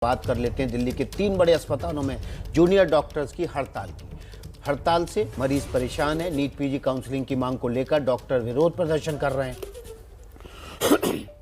बात कर लेते हैं दिल्ली के 3 बड़े अस्पतालों में जूनियर डॉक्टर्स की हड़ताल की। हड़ताल से मरीज परेशान है। नीट पीजी काउंसलिंग की मांग को लेकर डॉक्टर विरोध प्रदर्शन कर रहे हैं।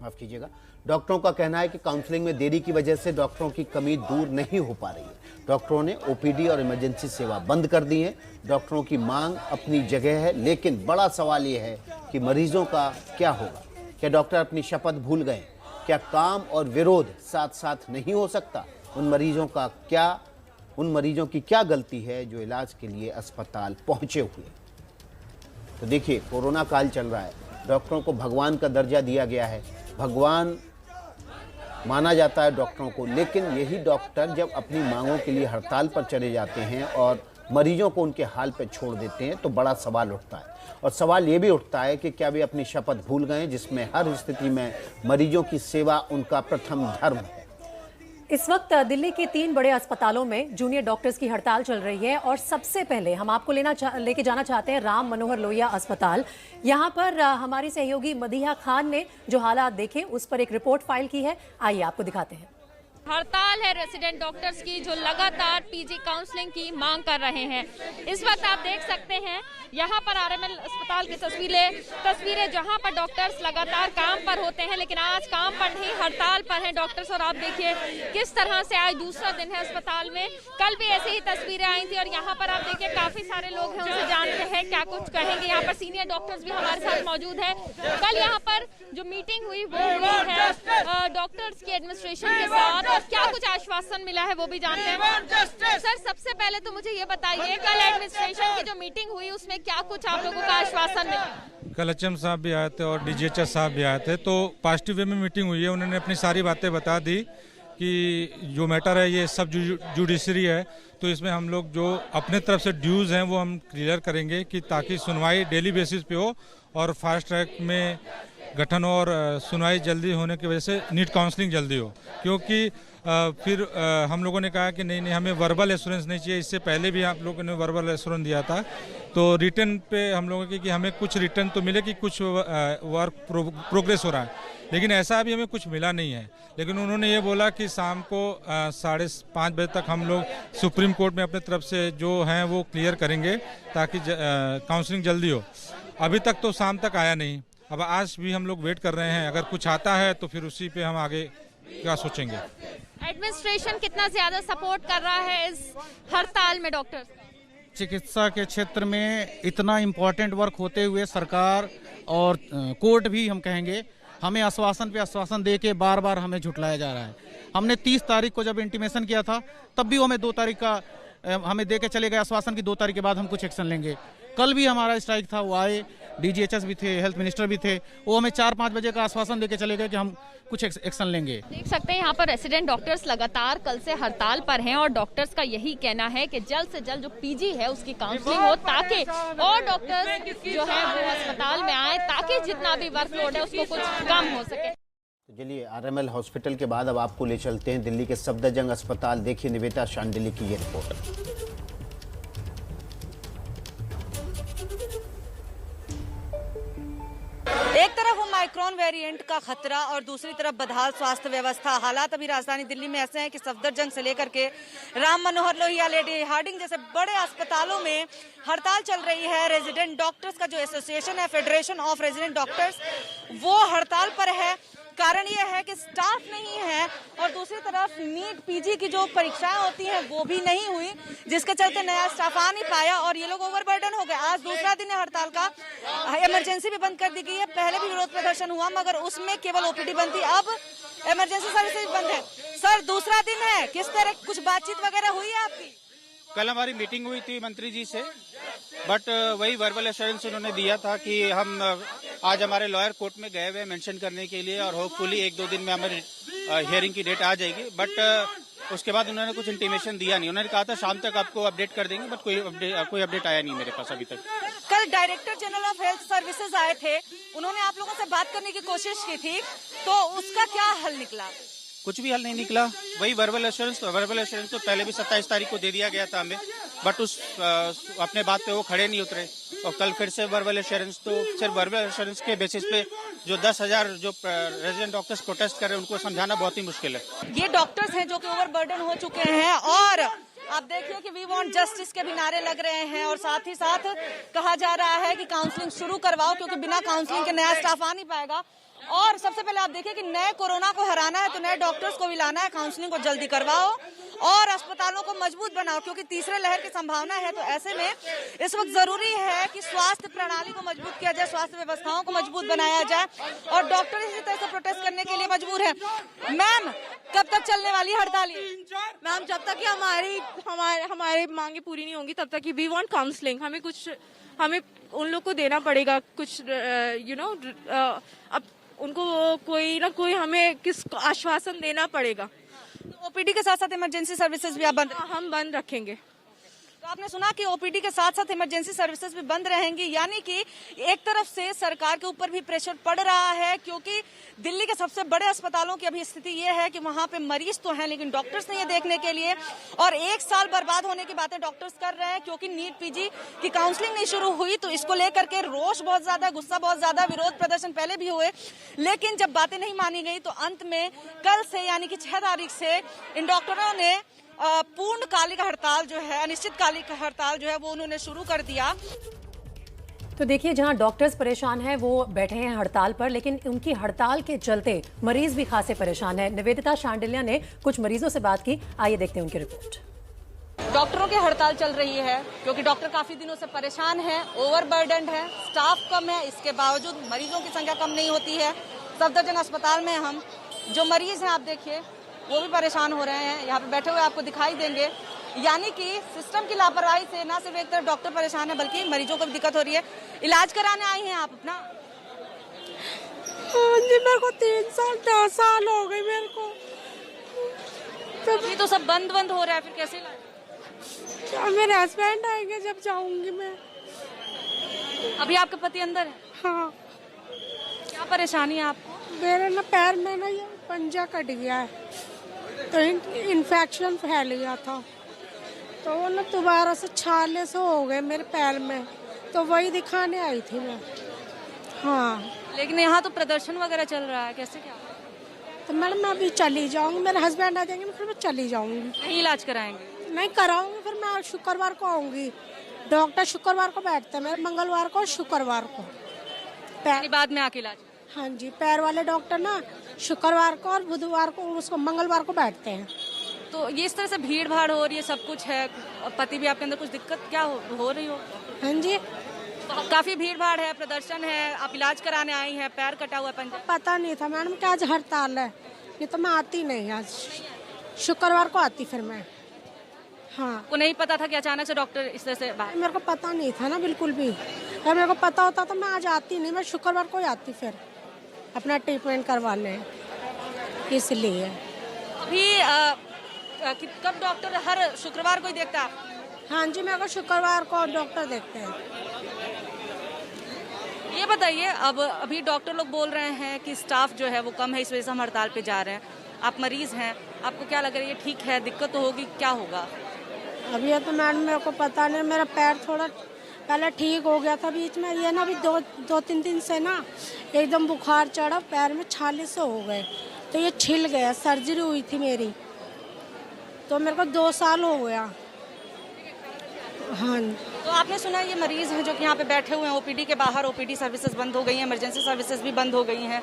माफ कीजिएगा। डॉक्टरों का कहना है कि काउंसलिंग में देरी की वजह से डॉक्टरों की कमी दूर नहीं हो पा रही है। डॉक्टरों ने ओपीडी और इमरजेंसी सेवा बंद कर दी है। डॉक्टरों की मांग अपनी जगह है, लेकिन बड़ा सवाल यह है कि मरीजों का क्या होगा। क्या डॉक्टर अपनी शपथ भूल गए? क्या काम और विरोध साथ साथ नहीं हो सकता? उन मरीजों की क्या गलती है जो इलाज के लिए अस्पताल पहुंचे हुए? तो देखिए, कोरोना काल चल रहा है। डॉक्टरों को भगवान का दर्जा दिया गया है, भगवान माना जाता है डॉक्टरों को, लेकिन यही डॉक्टर जब अपनी मांगों के लिए हड़ताल पर चले जाते हैं और मरीजों को उनके हाल पर छोड़ देते हैं तो बड़ा सवाल उठता है। और सवाल ये भी उठता है कि क्या वे अपनी शपथ भूल गए, जिसमें हर स्थिति में मरीजों की सेवा उनका प्रथम धर्म है। इस वक्त दिल्ली के 3 बड़े अस्पतालों में जूनियर डॉक्टर्स की हड़ताल चल रही है और सबसे पहले हम आपको लेके जाना चाहते हैं राम मनोहर लोहिया अस्पताल। यहाँ पर हमारी सहयोगी मदीहा खान ने जो हालात देखे उस पर एक रिपोर्ट फाइल की है। आइए आपको दिखाते हैं। हड़ताल है रेजिडेंट डॉक्टर्स की, जो लगातार पीजी काउंसलिंग की मांग कर रहे हैं। इस वक्त आप देख सकते हैं यहाँ पर आरएमएल अस्पताल की तस्वीरें जहाँ पर डॉक्टर्स लगातार काम पर होते हैं, लेकिन आज काम पर नहीं, हड़ताल पर हैं डॉक्टर्स। और आप देखिए किस तरह से आज दूसरा दिन है अस्पताल में। कल भी ऐसे ही तस्वीरें आई थी और यहाँ पर आप देखिए काफी सारे लोग हैं, उनसे जानते हैं क्या कुछ कहेंगे। यहाँ पर सीनियर डॉक्टर्स भी हमारे साथ मौजूद है। कल यहाँ पर जो मीटिंग हुई वो हुई है डॉक्टर्स की एडमिनिस्ट्रेशन के साथ, क्या कुछ आश्वासन मिला है वो भी जानते हैं। सर, सबसे पहले तो मुझे ये बताइए, कल एडमिनिस्ट्रेशन की जो मीटिंग हुई उसमें क्या कुछ आप लोगों का आश्वासन मिला? कल एचएम साहब भी आए थे और डीजीएचएस साहब भी आए थे, तो पॉजिटिव वे में मीटिंग हुई है। उन्होंने अपनी सारी बातें बता दी कि जो मैटर है ये सब जुडिशरी है, तो इसमें हम लोग जो अपने तरफ से ड्यूज हैं वो हम क्लियर करेंगे कि ताकि सुनवाई डेली बेसिस पे हो और फास्ट ट्रैक में गठन हो और सुनवाई जल्दी होने की वजह से नीट काउंसलिंग जल्दी हो। क्योंकि फिर हम लोगों ने कहा कि नहीं हमें वर्बल एश्योरेंस नहीं चाहिए। इससे पहले भी आप लोगों ने वर्बल एश्योरेंस दिया था, तो रिटर्न पे हम लोगों की कि हमें कुछ रिटर्न तो मिले कि कुछ वर्क प्रोग्रेस हो रहा है, लेकिन ऐसा अभी हमें कुछ मिला नहीं है। लेकिन उन्होंने ये बोला कि शाम को 5:30 बजे तक हम लोग सुप्रीम कोर्ट में अपने तरफ से जो हैं वो क्लियर करेंगे ताकि काउंसलिंग जल्दी हो। अभी तक तो शाम तक आया नहीं, अब आज भी हम लोग वेट कर रहे हैं। अगर कुछ आता है तो फिर उसी पे हम आगे क्या सोचेंगे। एडमिनिस्ट्रेशन कितना ज्यादा सपोर्ट कर रहा है इस हड़ताल में डॉक्टर्स? चिकित्सा के क्षेत्र में इतना इम्पोर्टेंट वर्क होते हुए सरकार और कोर्ट भी हम कहेंगे हमें आश्वासन पे आश्वासन दे के बार बार हमें झुटलाया जा रहा है। हमने 30 तारीख को जब इंटीमेशन किया था तब भी हमें 2 तारीख का हमें दे के चले गए आश्वासन की 2 तारीख के बाद हम कुछ एक्शन लेंगे। कल भी हमारा स्ट्राइक था, वो आए, डीजीएचएस भी थे, हेल्थ मिनिस्टर भी थे, वो हमें 4-5 बजे का आश्वासन देके चले गए कि हम कुछ एक्शन लेंगे। देख सकते हैं यहाँ पर रेसिडेंट डॉक्टर्स लगातार कल से हड़ताल पर हैं और डॉक्टर्स का यही कहना है कि जल्द से जल्द जो पीजी है उसकी काउंसलिंग हो ताकि और डॉक्टर्स जो है वो अस्पताल में आए, ताकि जितना भी वर्कलोड है उसको कुछ कम हो सके। तो चलिए, आरएमएल हॉस्पिटल के बाद अब आपको ले चलते हैं दिल्ली के सफदरजंग अस्पताल। देखिए निवेता शांडिल्य की ये रिपोर्ट। एक तरफ ओमाइक्रॉन वेरिएंट का खतरा और दूसरी तरफ बदहाल स्वास्थ्य व्यवस्था। हालात अभी राजधानी दिल्ली में ऐसे हैं कि सफदरजंग से लेकर के राम मनोहर लोहिया, लेडी हार्डिंग जैसे बड़े अस्पतालों में हड़ताल चल रही है। रेजिडेंट डॉक्टर्स का जो एसोसिएशन है, फेडरेशन ऑफ रेजिडेंट डॉक्टर्स, वो हड़ताल पर है। कारण ये है कि स्टाफ नहीं है और दूसरी तरफ नीट पीजी की जो परीक्षाएं होती हैं वो भी नहीं हुई, जिसके चलते नया स्टाफ आ नहीं पाया और ये लोग ओवरबर्डन हो गए। आज दूसरा दिन है हड़ताल का। इमरजेंसी भी बंद कर दी गई है। पहले भी विरोध प्रदर्शन हुआ मगर उसमें केवल ओपीडी बंद थी, अब इमरजेंसी सर्विसेज बंद है। सर, दूसरा दिन है, किस तरह कुछ बातचीत वगैरह हुई है आपकी? कल हमारी मीटिंग हुई थी मंत्री जी से, बट वही वर्बल एश्योरेंस उन्होंने दिया था कि हम आज हमारे लॉयर कोर्ट में गए हुए मेंशन करने के लिए और होपफुली 1-2 दिन में हमारी हियरिंग की डेट आ जाएगी। बट उसके बाद उन्होंने कुछ इंटीमेशन दिया नहीं। उन्होंने कहा था शाम तक आपको अपडेट कर देंगे, बट कोई अपडेट आया नहीं मेरे पास अभी तक। कल director general of health services आए थे, उन्होंने आप लोगों से बात करने की कोशिश की थी, तो उसका क्या हल निकला? कुछ भी हल नहीं निकला। वही वर्बल एश्योरेंस तो पहले भी 27 तारीख को दे दिया गया था हमें, बट उस अपने बात पे वो खड़े नहीं उतरे और कल फिर से वर्बल एश्योरेंस, तो सिर्फ वर्बल एश्योरेंस के बेसिस पे जो 10,000 जो रेजिडेंट डॉक्टर्स प्रोटेस्ट कर रहे हैं उनको समझाना बहुत ही मुश्किल है। ये डॉक्टर्स हैं जो कि ओवरबर्डन हो चुके हैं और आप देखिए कि वी वांट जस्टिस के भी नारे लग रहे हैं और साथ ही साथ कहा जा रहा है कि काउंसलिंग शुरू करवाओ क्योंकि बिना काउंसलिंग के नया स्टाफ आ नहीं पाएगा। और सबसे पहले आप देखिए कि नए कोरोना को हराना है तो नए डॉक्टर्स को भी लाना है, काउंसलिंग को जल्दी करवाओ और अस्पतालों को मजबूत बनाओ क्योंकि तीसरे लहर की संभावना है। तो ऐसे में इस वक्त जरूरी है कि स्वास्थ्य प्रणाली को मजबूत किया जाए, स्वास्थ्य व्यवस्थाओं को मजबूत बनाया जाए और डॉक्टर इसी तरह से प्रोटेस्ट करने के लिए मजबूर है। मैम, कब तक चलने वाली हड़ताल? मैम, जब तक कि हमारी मांगे पूरी नहीं होंगी तब तक कि वी वांट काउंसलिंग। हमें उन लोग को देना पड़ेगा कुछ अब उनको कोई ना कोई हमें किस आश्वासन देना पड़ेगा। ओपीडी के साथ साथ इमरजेंसी सर्विसेज भी आप बंद? हम बंद रखेंगे। तो आपने सुना कि ओपीडी के साथ साथ इमरजेंसी सर्विसेज भी बंद रहेंगी, यानी कि एक तरफ से सरकार के ऊपर भी प्रेशर पड़ रहा है क्योंकि दिल्ली के सबसे बड़े अस्पतालों की अभी स्थिति ये है कि वहां पे मरीज तो हैं लेकिन डॉक्टर्स नहीं है देखने के लिए और 1 साल बर्बाद होने की बातें डॉक्टर्स कर रहे हैं क्योंकि नीट पीजी की काउंसलिंग नहीं शुरू हुई। तो इसको लेकर के रोष बहुत ज्यादा, गुस्सा बहुत ज्यादा, विरोध प्रदर्शन पहले भी हुए लेकिन जब बातें नहीं मानी गई तो अंत में कल से यानी कि 6 तारीख से इन डॉक्टरों ने पूर्णकालिक हड़ताल जो है, अनिश्चितकालिक हड़ताल जो है वो उन्होंने शुरू कर दिया। तो देखिए, जहां डॉक्टर्स परेशान हैं वो बैठे हैं हड़ताल पर, लेकिन उनकी हड़ताल के चलते मरीज भी खासे परेशान है। निवेदिता शांडिल्या ने कुछ मरीजों से बात की, आइए देखते हैं उनकी रिपोर्ट। डॉक्टरों की हड़ताल चल रही है क्योंकि डॉक्टर काफी दिनों से परेशान है, ओवरबर्डन्ड है, स्टाफ कम है, इसके बावजूद मरीजों की संख्या कम नहीं होती है। सफदरजंग अस्पताल में हम जो मरीज हैं आप देखिए वो भी परेशान हो रहे हैं, यहाँ पे बैठे हुए आपको दिखाई देंगे। यानी कि सिस्टम की लापरवाही से न सिर्फ एक तरफ डॉक्टर परेशान है बल्कि मरीजों को भी दिक्कत हो रही है। इलाज कराने आई हैं आप अपना? जी, मेरे को 3 साल 10 साल हो गए मेरे को। अभी तो सब बंद हो रहा है, फिर कैसे इलाज? क्या मेरे हस्बैंड आएंगे जब जाऊंगी मैं। अभी आपके पति अंदर है? हाँ। क्या परेशानी है आपको? मेरे ना पैर में ना ये पंजा कट गया है तो इन्फेक्शन फैल गया था तो वो ना दोबारा से छाले से हो गए मेरे पैर में, तो वही दिखाने आई थी मैं। हाँ, लेकिन यहाँ तो प्रदर्शन वगैरह चल रहा है, कैसे क्या? तो मैडम मैं अभी चली जाऊंगी, मेरे हस्बैंड आ जाएंगे फिर मैं चली जाऊंगी। नहीं इलाज कराएंगे? नहीं कराऊंगी, फिर मैं शुक्रवार को आऊंगी। डॉक्टर शुक्रवार को बैठते हैं, मेरे मंगलवार को शुक्रवार को बाद में आके इलाज? हाँ जी, पैर वाले डॉक्टर ना शुक्रवार को और बुधवार को, उसको मंगलवार को बैठते हैं। तो ये इस तरह से भीड़ भाड़ हो रही है, सब कुछ है, पति भी आपके अंदर कुछ दिक्कत क्या हो रही हो? हाँ जी, तो काफी भीड़ भाड़ है, प्रदर्शन है, आप इलाज कराने आई हैं, पैर कटा हुआ पंजा? पता नहीं था मैडम कि आज हड़ताल है, नहीं तो मैं आती नहीं, आज शुक्रवार को आती फिर मैं। हाँ, को नहीं पता था कि अचानक से डॉक्टर इस तरह से बात? मेरे को पता नहीं था ना बिल्कुल भी, अगर मेरे को पता होता तो मैं आज आती नहीं, मैं शुक्रवार को ही आती फिर अपना ट्रीटमेंट करवाने, इसलिए। अभी कब डॉक्टर हर शुक्रवार को ही देखता है? हाँ जी, मेरे को शुक्रवार को डॉक्टर देखते हैं। ये बताइए, अब अभी डॉक्टर लोग बोल रहे हैं कि स्टाफ जो है वो कम है, इस वजह से हम हड़ताल पे जा रहे हैं। आप मरीज हैं, आपको क्या लग रहा है, ये ठीक है, दिक्कत तो होगी, क्या होगा? अभी ये तो मैडम मेरे को पता नहीं, मेरा पैर थोड़ा पहले ठीक हो गया था, बीच में ये ना अभी 2-3 दिन से ना एकदम बुखार चढ़ा, पैर में छाले से हो गए तो ये छिल गया। सर्जरी हुई थी मेरी तो मेरे को 2 साल हो गया। हाँ, तो आपने सुना ये मरीज हैं जो कि यहाँ पे बैठे हुए हैं, ओपीडी के बाहर ओपीडी सर्विसेज बंद हो गई हैं, इमरजेंसी सर्विसेज भी बंद हो गई हैं।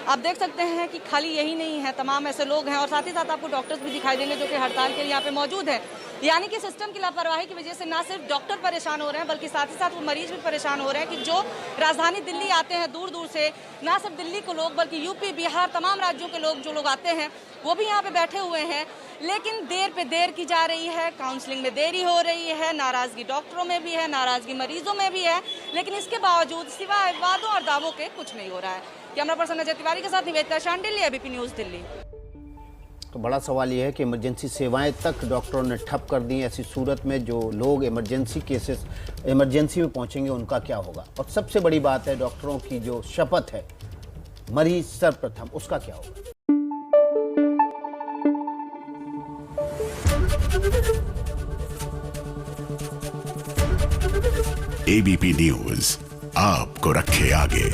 आप देख सकते हैं कि खाली यही नहीं है, तमाम ऐसे लोग हैं और साथ ही साथ आपको डॉक्टर्स भी दिखाई देंगे जो कि हड़ताल के लिए यहाँ पे मौजूद है। यानी कि सिस्टम की लापरवाही की वजह से ना सिर्फ डॉक्टर परेशान हो रहे हैं बल्कि साथ ही साथ वो मरीज भी परेशान हो रहे हैं कि जो राजधानी दिल्ली आते हैं दूर दूर से, ना सिर्फ दिल्ली के लोग बल्कि यूपी, बिहार, तमाम राज्यों के लोग जो लोग आते हैं वो भी यहाँ पे बैठे हुए हैं। लेकिन देर पे देर की जा रही है, काउंसलिंग में देरी हो रही है, नाराजगी डॉक्टरों में भी है, नाराजगी मरीजों में भी है, लेकिन इसके बावजूद सिवाय वादों और दावों के कुछ नहीं हो रहा है। कैमरा पर्सन अजय तिवारी के साथ निवेदिता शांडिल्या, एबीपी न्यूज दिल्ली। तो बड़ा सवाल यह है कि इमरजेंसी सेवाएं तक डॉक्टरों ने ठप कर दी। ऐसी सूरत में जो लोग इमरजेंसी केसेस इमरजेंसी में पहुंचेंगे उनका क्या होगा? और सबसे बड़ी बात है डॉक्टरों की जो शपथ है, मरीज सर्वप्रथम, उसका क्या होगा? एबीपी न्यूज आपको रखे आगे।